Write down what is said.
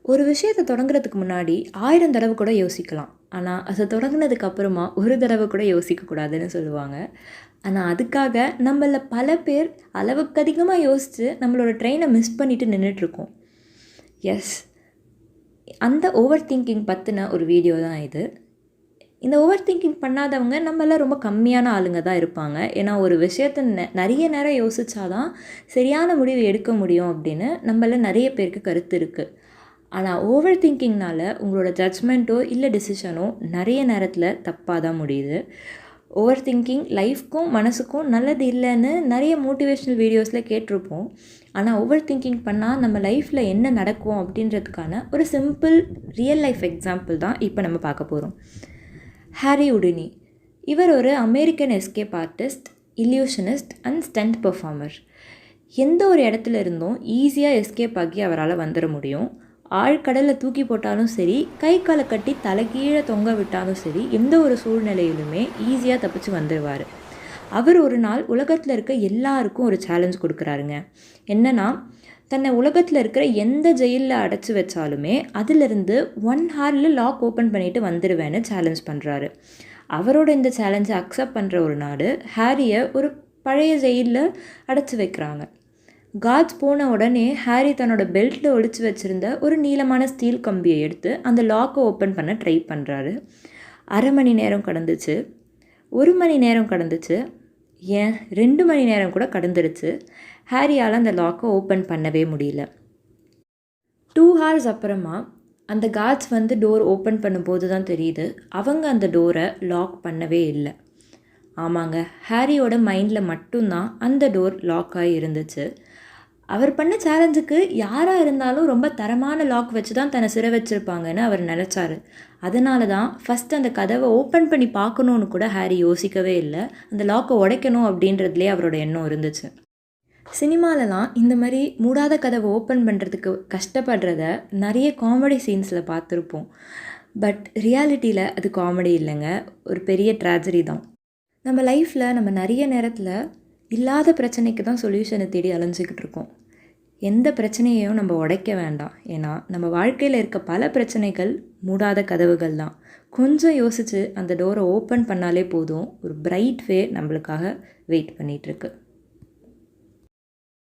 ஒரு விஷயத்த தொடங்குறதுக்கு முன்னாடி 1000 தடவை கூட யோசிக்கலாம். ஆனா, அத தொடங்குனதுக்கு அப்புறமா ஒரு தடவ கூட யோசிக்கக்கூடாதுன்னு சொல்லுவாங்க. ஆனா, அதுக்காக நம்மள பல பேர் அளவுக்கு அதிகமா யோசிச்சு நம்மளோட ட்ரெயின மிஸ் பண்ணிட்டு நின்னுட்டுருக்கோம். எஸ். அந்த ஓவர் திங்கிங் பத்தின ஒரு வீடியோ தான் இது. இந்த ஓவர் திங்கிங் பண்ணாதவங்க நம்மள ரொம்ப கம்மியான ஆளுங்க தான் இருப்பாங்க. ஏன்னா, ஒரு விஷயத்த நெறைய நேரம் யோசிச்சா தான் சரியான முடிவு எடுக்க முடியும் அப்படின்னு நம்மள நெறைய பேருக்கு கருத்து இருக்கு. ஆனா, ஓவர் திங்கிங்னால உங்களோட ஜட்ஜ்மெண்ட்டோ இல்ல டிசிஷனோ நெறைய நேரத்தில தப்பா தான் முடியுது. ஓவர் திங்கிங் லைஃப்க்கும், மனசுக்கும் நல்லது இல்லன்னு நெறைய மோட்டிவேஷனல் வீடியோஸில் கேட்டிருப்போம். ஆனா, ஓவர் திங்கிங் பண்ணா நம்ம லைஃப்பில் என்ன நடக்கும் அப்படின்றதுக்கான ஒரு சிம்பிள் ரியல் லைஃப் எக்ஸாம்பிள் தான் இப்போ நம்ம பார்க்க போகிறோம். Harry Houdini. இவர் ஒரு American escape artist, illusionist and stunt performer. எந்த ஒரு இடத்துல இருந்தும் ஈஸியாக எஸ்கேப் ஆகி அவரால் வந்துட முடியும். ஆழ்கடலில் தூக்கி போட்டாலும் சரி, கை காலை கட்டி தலைகீழே தொங்க விட்டாலும் சரி, எந்த ஒரு சூழ்நிலையிலுமே ஈஸியாக தப்பிச்சு வந்துடுவார். அவர் ஒரு நாள் உலகத்தில் இருக்க எல்லாருக்கும் ஒரு சேலஞ்ச் கொடுக்குறாருங்க. என்னென்னா, தன்னை உலகத்தில் இருக்கிற எந்த ஜெயிலில் அடைச்சி வச்சாலுமே அதிலிருந்து 1 ஹாரில் லாக் ஓப்பன் பண்ணிவிட்டு வந்துடுவேன்னு சேலஞ்ச் பண்ணுறாரு. அவரோட இந்த சேலஞ்சை அக்செப்ட் பண்ணுற ஒரு நாடு ஹாரியை ஒரு பழைய ஜெயிலில் அடைச்சி வைக்கிறாங்க. கார்ட்ஸ் போன உடனே ஹாரி தன்னோட பெல்ட்டில் ஒளிச்சு வச்சுருந்த ஒரு நீளமான ஸ்டீல் கம்பியை எடுத்து அந்த லாக்கை ஓப்பன் பண்ண ட்ரை பண்ணுறாரு. 1/2 மணி நேரம் கடந்துச்சு, 1 மணி நேரம் கடந்துச்சு, ஏன் 2 மணி நேரம் கூட கடந்துருச்சு. ஹாரியால் அந்த லாக்கை ஓப்பன் பண்ணவே முடியல. 2 ஹார்ஸ் அப்புறமா அந்த கார்ட்ஸ் வந்து டோர் ஓப்பன் பண்ணும்போது தான் தெரியுது அவங்க அந்த டோரை லாக் பண்ணவே இல்லை. ஆமாங்க, ஹாரியோட மைண்டில் மட்டும்தான் அந்த டோர் லாக் ஆகி இருந்துச்சு. அவர் பண்ண சேலஞ்சுக்கு யாராக இருந்தாலும் ரொம்ப தரமான லாக் வச்சு தான் தன்னை சிறை வச்சுருப்பாங்கன்னு அவர் நினச்சாரு. அதனால தான் ஃபஸ்ட் அந்த கதவை ஓப்பன் பண்ணி பார்க்கணுன்னு கூட ஹாரி யோசிக்கவே இல்லை. அந்த லாக்கை உடைக்கணும் அப்படின்றதுலேயே அவரோட எண்ணம் இருந்துச்சு. சினிமாலலாம் இந்த மாதிரி மூடாத கதவை ஓப்பன் பண்ணுறதுக்கு கஷ்டப்படுறத நிறைய காமெடி சீன்ஸில் பார்த்துருப்போம். பட் ரியாலிட்டியில் அது காமெடி இல்லைங்க, ஒரு பெரிய ட்ராஜடி தான். நம்ம லைஃப்பில் நம்ம நிறைய நேரத்தில் இல்லாத பிரச்சனைக்கு தான் சொல்யூஷனை தேடி அலைஞ்சிக்கிட்டு இருக்கோம். எந்த பிரச்சனையையும் நம்ம உடைக்க வேண்டாம். ஏன்னா நம்ம வாழ்க்கையில் இருக்க பல பிரச்சனைகள் மூடாத கதவுகள் தான். கொஞ்சம் யோசித்து அந்த டோரை ஓப்பன் பண்ணாலே போதும், ஒரு பிரைட் வே நம்மளுக்காக வெயிட் பண்ணிகிட்ருக்கு.